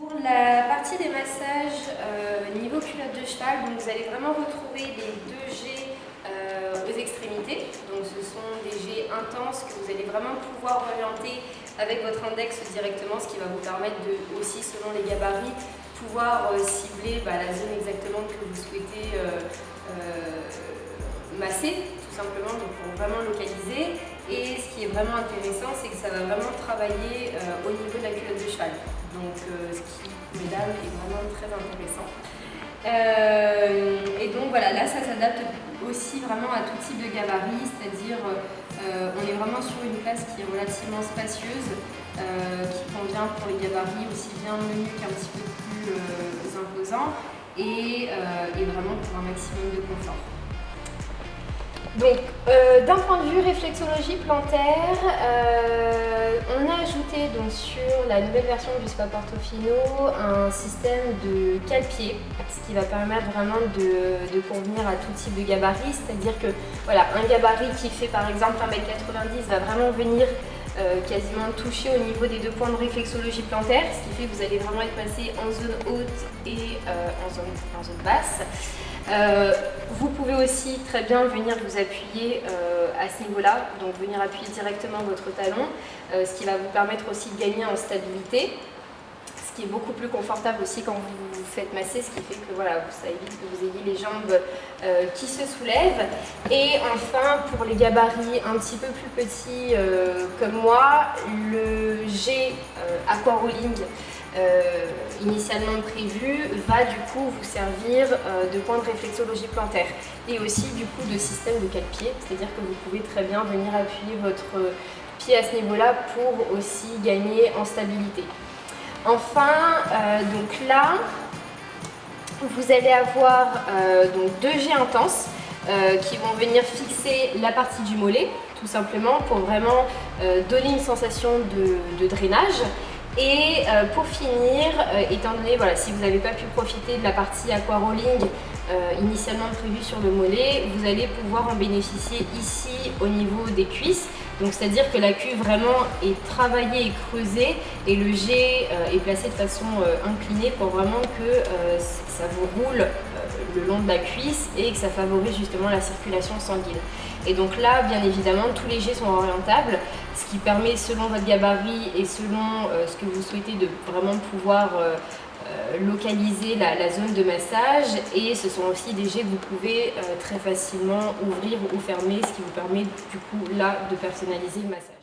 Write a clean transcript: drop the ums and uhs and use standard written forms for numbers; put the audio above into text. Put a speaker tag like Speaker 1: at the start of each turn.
Speaker 1: Pour la partie des massages niveau culotte de cheval, donc vous allez vraiment retrouver les 2G aux extrémités. Donc ce sont des G intenses que vous allez vraiment pouvoir orienter avec votre index directement, ce qui va vous permettre de, aussi selon les gabarits, pouvoir cibler la zone exactement que vous souhaitez masser, tout simplement, donc pour vraiment localiser. Et ce qui est vraiment intéressant, c'est que ça va vraiment travailler au niveau de la culotte de cheval. Donc ce qui, mesdames, est vraiment très intéressant. Et donc voilà, là ça s'adapte aussi vraiment à tout type de gabarit, c'est-à-dire on est vraiment sur une place qui est relativement spacieuse, qui convient pour les gabarits aussi bien menus qu'un petit peu plus imposants, et vraiment pour un maximum de confort. Donc, d'un point de vue réflexologie plantaire, on a ajouté donc, sur la nouvelle version du Spa Portofino un système de cale-pied, ce qui va permettre vraiment de convenir à tout type de gabarit, c'est-à-dire que voilà, un gabarit qui fait par exemple 1,90 m va vraiment venir quasiment toucher au niveau des 2 points de réflexologie plantaire, ce qui fait que vous allez vraiment être passé en zone haute et en zone basse. Vous pouvez aussi très bien venir vous appuyer à ce niveau-là, donc venir appuyer directement votre talon, ce qui va vous permettre aussi de gagner en stabilité, ce qui est beaucoup plus confortable aussi quand vous vous faites masser, ce qui fait que voilà, ça évite que vous ayez les jambes qui se soulèvent. Et enfin, pour les gabarits un petit peu plus petits comme moi, le G Aquarolling initialement prévu va du coup vous servir de point de réflexologie plantaire et aussi du coup de système de cale-pied, c'est-à-dire que vous pouvez très bien venir appuyer votre pied à ce niveau-là pour aussi gagner en stabilité. Enfin, donc là, vous allez avoir donc 2 G intenses qui vont venir fixer la partie du mollet, tout simplement pour vraiment donner une sensation de drainage. Et pour finir, étant donné, voilà, si vous n'avez pas pu profiter de la partie aquarolling initialement prévue sur le mollet, vous allez pouvoir en bénéficier ici au niveau des cuisses. Donc c'est-à-dire que la cuve vraiment est travaillée et creusée et le G est placé de façon inclinée pour vraiment que ça vous roule le long de la cuisse et que ça favorise justement la circulation sanguine. Et donc là, bien évidemment, tous les G sont orientables, ce qui permet, selon votre gabarit et selon ce que vous souhaitez, de vraiment pouvoir localiser la zone de massage. Et ce sont aussi des G que vous pouvez très facilement ouvrir ou fermer, ce qui vous permet du coup là de personnaliser le massage.